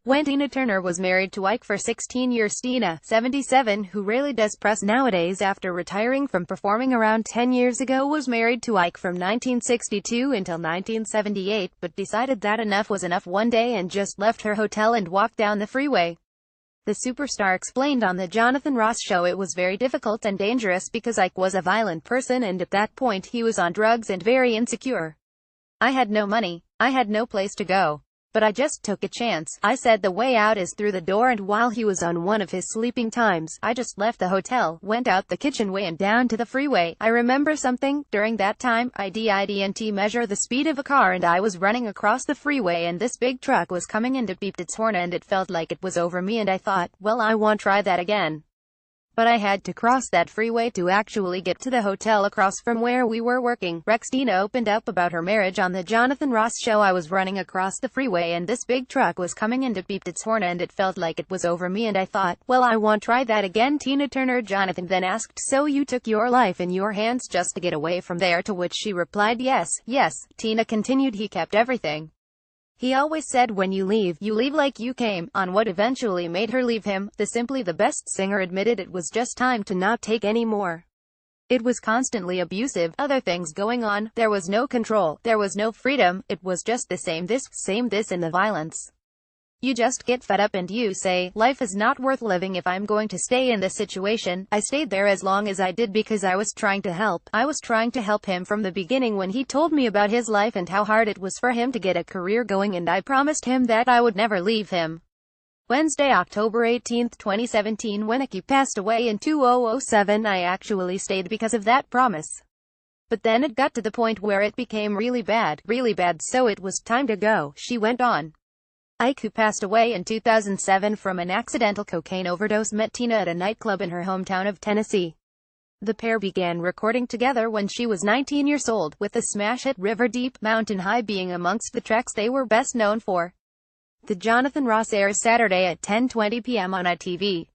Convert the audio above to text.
WENNTina Turner was married to Ike for 16 years. Tina, 77, who rarely does press nowadays after retiring from performing around 10 years ago, was married to Ike from 1962 until 1978, but decided that enough was enough one day and just left her hotel and walked down the freeway. The superstar explained on the Jonathan Ross show it was very difficult and dangerous because Ike was a violent person and at that point he was on drugs and very insecure. I had no money. I had no place to go. But I just took a chance. I said the way out is through the door, and while he was on one of his sleeping times, I just left the hotel, went out the kitchenway and down to the freeway. I remember something. During that time, I didn't measure the speed of a car and I was running across the freeway and this big truck was coming and it beeped its horn and it felt like it was over me and I thought, well, I won't try that again. But I had to cross that freeway to actually get to the hotel across from where we were working. Tina opened up about her marriage on the Jonathan Ross show. I was running across the freeway and this big truck was coming and it beeped its horn and it felt like it was over me and I thought, well, I won't try that again. Tina Turner. Jonathan then asked, so you took your life in your hands just to get away from there? To which she replied, yes, yes. Tina continued, he kept everything. He always said when you leave like you came, on what eventually made her leave him. The Simply the Best singer admitted it was just time to not take any more. It was constantly abusive, other things going on, there was no control, there was no freedom, it was just the same this, and the violence. You just get fed up and you say, life is not worth living if I'm going to stay in this situation. I stayed there as long as I did because I was trying to help. I was trying to help him from the beginning when he told me about his life and how hard it was for him to get a career going, and I promised him that I would never leave him. Wednesday, October 18, 2017, when Ike passed away in 2007, I actually stayed because of that promise. But then it got to the point where it became really bad, so it was time to go, she went on. Ike, who passed away in 2007 from an accidental cocaine overdose, met Tina at a nightclub in her hometown of Tennessee. The pair began recording together when she was 19 years old, with the smash hit River Deep, Mountain High being amongst the tracks they were best known for. The Jonathan Ross airs Saturday at 10:20 p.m. on ITV.